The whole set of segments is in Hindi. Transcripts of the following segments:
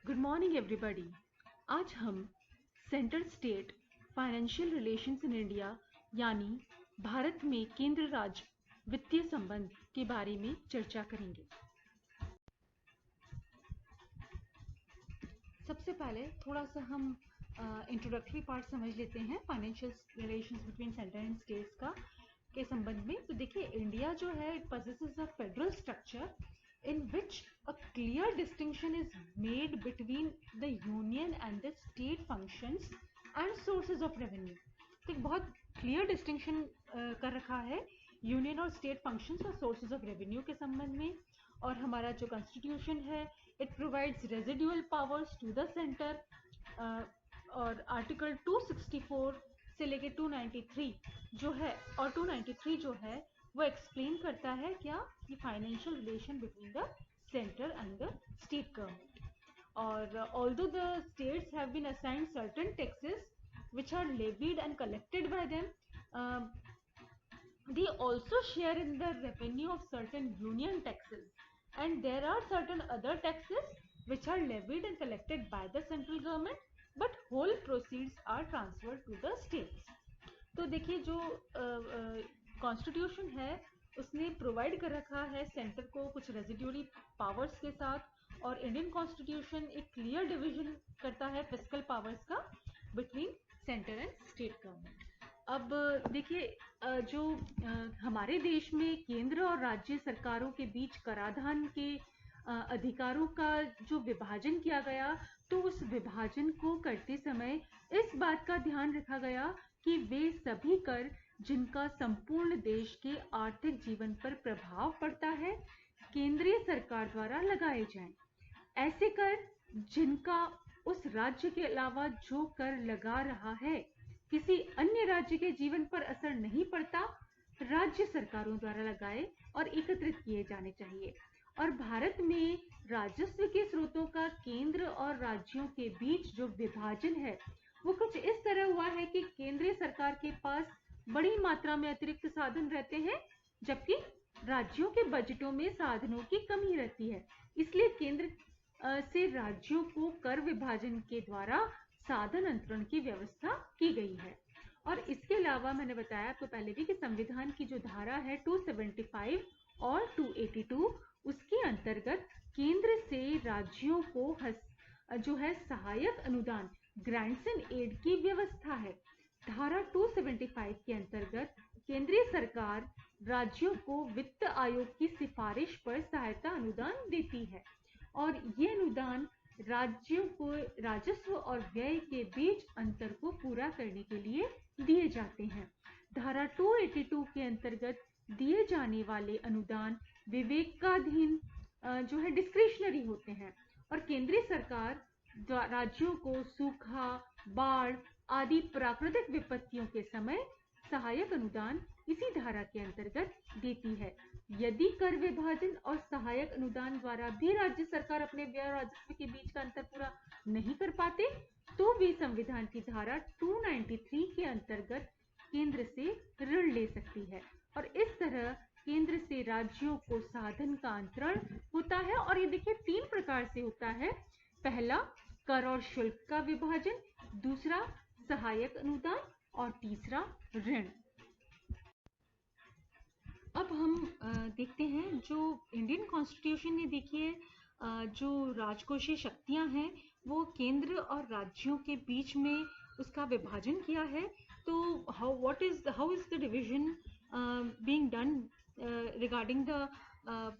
Good morning everybody. आज हम central state financial relations in India यानी भारत में केंद्र राज्य वित्तीय संबंध के बारे में चर्चा करेंगे। सबसे पहले थोड़ा सा हम इंट्रोडक्टरी पार्ट समझ लेते हैं financial relations between centre and states का के संबंध में। तो देखिए, इंडिया जो है it possesses a federal structure in which a clear distinction is made between the union and the state functions and sources of revenue। तो एक बहुत क्लियर डिस्टिंक्शन कर रखा है यूनियन और स्टेट फंक्शंस और सोर्सेज ऑफ रेवेन्यू के संबंध में। और हमारा जो कॉन्स्टिट्यूशन है it provides residual powers to the centre, और आर्टिकल 264 से लेके 293 जो है और 293 जो है वो एक्सप्लेन करता है क्या कि financial relation between the centre and the state government. और although the states have been assigned certain taxes which are levied and collected by them, they also share in the revenue of certain union taxes, and there are certain other taxes which are levied and collected by the central government, but whole proceeds are transferred to the states। तो देखिए, जो कॉन्स्टिट्यूशन है उसने प्रोवाइड कर रखा है सेंटर को कुछ रेजिड्यूरी पावर्स के साथ, और इंडियन कॉन्स्टिट्यूशन एक क्लियर डिवीजन करता है फिस्कल पावर्स का between centre and state government. अब देखिए, जो हमारे देश में केंद्र और राज्य सरकारों के बीच कराधान के अधिकारों का जो विभाजन किया गया, तो उस विभाजन को करते समय इस बात का ध्यान रखा गया कि वे सभी कर जिनका संपूर्ण देश के आर्थिक जीवन पर प्रभाव पड़ता है केंद्रीय सरकार द्वारा लगाए जाएं। ऐसे कर जिनका उस राज्य के अलावा जो कर लगा रहा है किसी अन्य राज्य के जीवन पर असर नहीं पड़ता, राज्य सरकारों द्वारा लगाए और एकत्रित किए जाने चाहिए। और भारत में राजस्व के स्रोतों का केंद्र और राज्यों के बीच जो विभाजन है वो कुछ इस तरह हुआ है कि केंद्रीय सरकार के पास बड़ी मात्रा में अतिरिक्त साधन रहते हैं, जबकि राज्यों के बजटों में साधनों की कमी रहती है। इसलिए केंद्र से राज्यों को कर विभाजन के द्वारा साधन अंतरण की व्यवस्था की गई है। और इसके अलावा मैंने बताया आपको पहले भी कि संविधान की जो धारा है 275 और 282 उसके अंतर्गत केंद्र से राज्यों को जो है सहायक अनुदान ग्रांट्स एंड एड की व्यवस्था है। धारा 275 के अंतर्गत केंद्रीय सरकार राज्यों को वित्त आयोग की सिफारिश पर सहायता अनुदान देती है, और ये अनुदान राज्यों को राजस्व और व्यय के बीच अंतर को पूरा करने के लिए दिए जाते हैं। धारा 282 के अंतर्गत दिए जाने वाले अनुदान विवेकाधीन जो है डिस्क्रिशनरी होते हैं, और केंद्रीय सरकार राज्यों को सूखा, बाढ़ आदि प्राकृतिक विपत्तियों के समय सहायक अनुदान इसी धारा के अंतर्गत देती है। यदि कर विभाजन और सहायक अनुदान द्वारा भी राज्य सरकार अपने व्यय और राजस्व के बीच का अंतर पूरा नहीं कर पाते, तो वे संविधान की धारा 293 के अंतर्गत केंद्र से ऋण ले सकती है। और इस तरह केंद्र से राज्यों को साधन का अंतरण होता है। और ये देखिए 3 प्रकार से होता है। पहला, कर और शुल्क का विभाजन, दूसरा सहायक अनुदान, और तीसरा ऋण। अब हम देखते हैं जो इंडियन कॉन्स्टिट्यूशन ने देखिए जो राजकोषीय शक्तियां हैं वो केंद्र और राज्यों के बीच में उसका विभाजन किया है। तो how is the division being done regarding the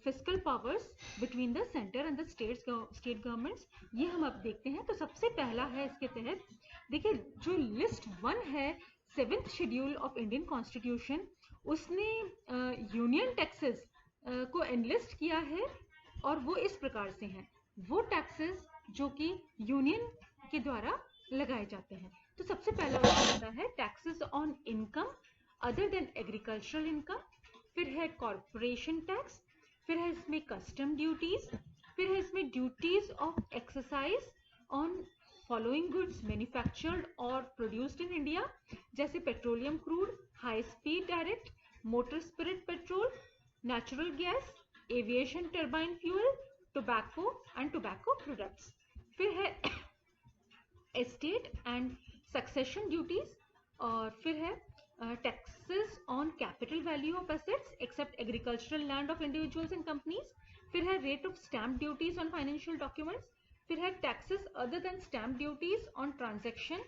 fiscal powers between the center and the state governments, ये हम अब देखते हैं। तो सबसे पहला है इसके तहत, देखिए जो लिस्ट 1 है 7th schedule of Indian constitution, उसने यूनियन टैक्सेस को एनलिस्ट किया है, और वो इस प्रकार से हैं। वो टैक्सेस जो कि यूनियन के द्वारा लगाए जाते हैं। तो सबसे पहला होता है taxes on income other than agricultural income, फिर है कॉर्पोरेशन टैक्स, फिर है इसमें कस्टम ड्यूटीज, फिर है इसमें duties of excise on following goods manufactured और प्रोड्यूस्ड इन इंडिया, जैसे petroleum crude, high speed direct, motor spirit petrol, natural gas, aviation turbine fuel, tobacco and tobacco products. फिर है एस्टेट एंड सक्सेशन ड्यूटीज, और फिर है taxes on capital value of assets except agricultural land of individuals and companies, फिर है rate of stamp duties on financial documents, फिर है taxes other than stamp duties on transaction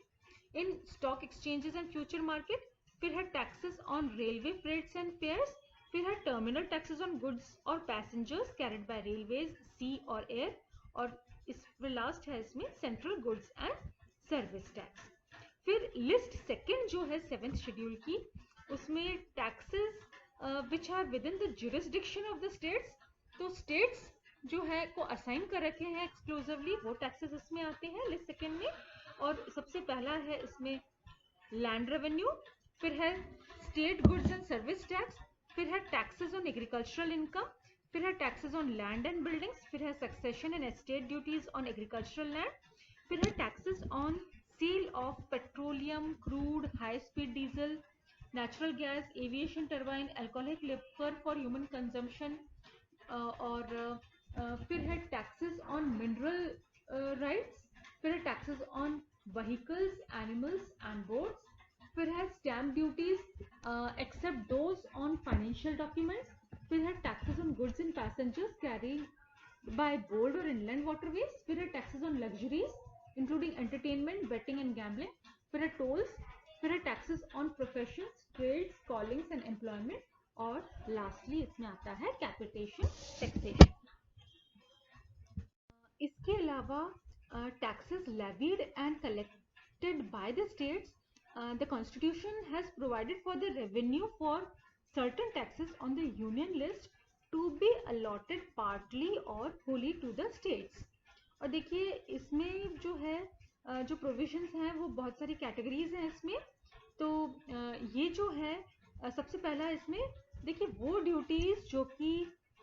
in stock exchanges and future market, फिर है taxes on railway freights and fares, फिर है टर्मिनल टैक्सेस ऑन गुड्स और passengers carried by railways, sea और एयर, और इस लास्ट है इसमें central goods and service tax. फिर लिस्ट सेकंड जो है 7th शेड्यूल की, उसमें taxes which are within the jurisdiction of the states, तो स्टेट्स जो है को असाइन कर रखे हैं एक्सक्लूसिवली, वो टैक्सेस इसमें आते हैं लिस्ट सेकंड में। और सबसे पहला है इसमें लैंड रेवेन्यू, फिर है state goods and service tax, फिर है टैक्सेस ऑन एग्रीकल्चरल इनकम, फिर है taxes on land and buildings, फिर है succession and estate duties on agricultural land, फिर है taxes on cell of petroleum, crude, high speed diesel, natural gas, aviation turbine, alcoholic liquor for human consumption, और फिर है टैक्सेस ऑन मिनरल राइट्स, फिर है taxes on vehicles, animals and boats, फिर है stamp duties accept those on financial documents, फिर है taxes on goods and passengers carry by board और इनलैंड वाटरवेज, फिर है taxes on luxuries including entertainment, betting and gambling, फिर है टोल्स, फिर है taxes on professions, trades, callings and employment, और लास्टली इसमें आता है कैपिटेशन टैक्सेशन। इसके अलावा taxes levied and collected by the states, the constitution has provided for the revenue for certain taxes on the union list to be allotted partly or wholly to the states। और देखिए इसमें जो है जो प्रोविजंस हैं वो बहुत सारी कैटेगरीज हैं इसमें। तो ये जो है सबसे पहला इसमें देखिए वो ड्यूटीज जो कि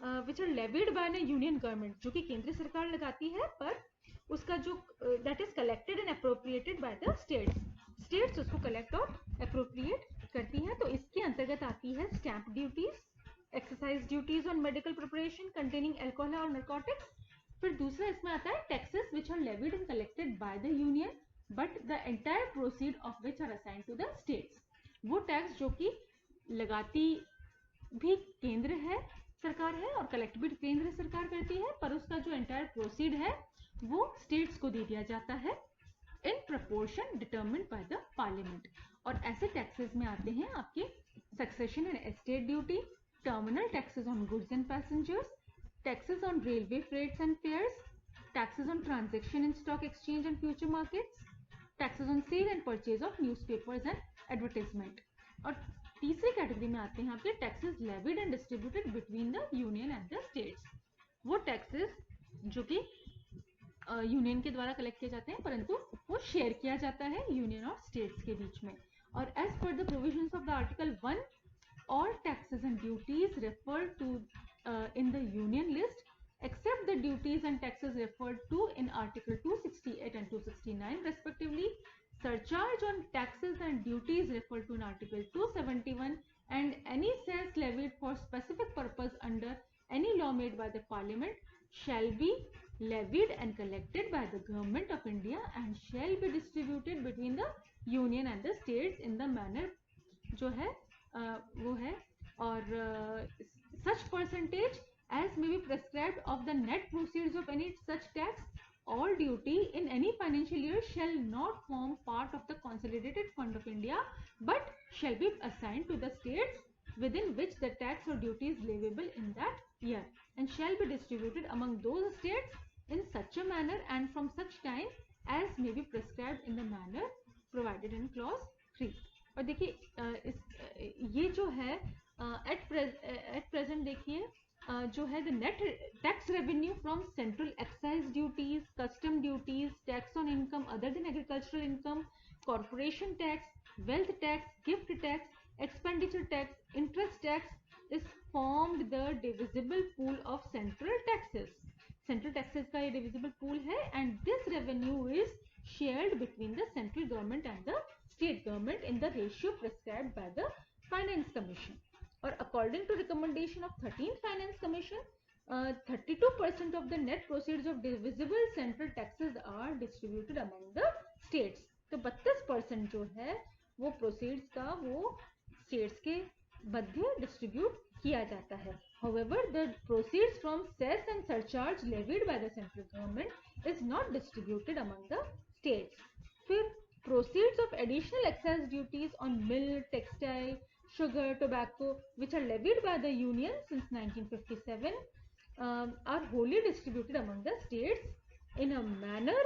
which are levied by the union government, जो कि केंद्र सरकार लगाती है, पर उसका जो that is collected and appropriated by the states उसको कलेक्ट और अप्रोप्रिएट करती है। तो इसके अंतर्गत आती है stamp duties, excise duties on medical preparation containing alcohol और नारकोटिक्स। फिर दूसरा इसमें आता है taxes which are levied and collected by the union but the entire proceed of which are assigned to the states. वो टैक्स जो कि लगाती भी केंद्र है सरकार है और कलेक्ट भी केंद्र सरकार करती है, पर उसका जो एंटायर प्रोसीड है वो स्टेट्स को दे दिया जाता है in proportion determined by the parliament. और ऐसे टैक्सेस में आते हैं आपके succession and estate duty, terminal taxes on goods and passengers, taxes on railway freights and fares, taxes on transaction in stock exchange and future markets, taxes on sale and purchase of newspapers and advertisement. और तीसरी कैटेगरी में आते हैं आपके taxes levied and distributed between the union and the states. वो टैक्सेस जो कि यूनियन के द्वारा कलेक्ट किए जाते हैं परंतु वो शेयर किया जाता है यूनियन और स्टेट्स के बीच में। और as per the provisions of the article 1 all taxes and duties referred to in the union list except the duties and taxes referred to in article 268 and 269 respectively, surcharge on taxes and duties referred to in article 271 and any cess levied for specific purpose under any law made by the parliament shall be levied and collected by the government of India and shall be distributed between the union and the states in the manner जो है वो है, और such percentage as may be prescribed of the net proceeds of any such tax or duty in any financial year shall not form part of the consolidated fund of India but shall be assigned to the states within which the tax or duty is leviable in that year and shall be distributed among those states in such a manner and from such time as may be prescribed in the manner provided in clause 3। और देखिए ये जो है एट प्रेजेंट देखिए जो है the net tax revenue from central excise duties, custom duties, tax on income other than agricultural income, corporation tax, wealth tax, gift tax, expenditure tax, interest tax is formed the divisible pool of central taxes. Central taxes का ये डिविजिबल पूल है and this revenue is shared between the central government and the state government in the ratio prescribed by the Finance Commission. Or according to recommendation of 13th Finance Commission, 32% of the net proceeds of divisible central taxes are distributed among the states. तो 32% जो है वो proceeds का वो states के मध्य distribute किया जाता है. However, the proceeds from cess and surcharge levied by the central government is not distributed among the states. फिर proceeds of additional excise duties on milk, textile, sugar, tobacco, which are levied by the union since 1957, are wholly distributed among the states in a manner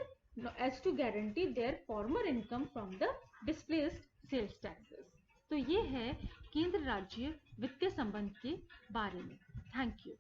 as to guarantee their former income from the displaced sales taxes. तो ये है केंद्र राज्य वित्तीय संबंध के बारे में. Thank you.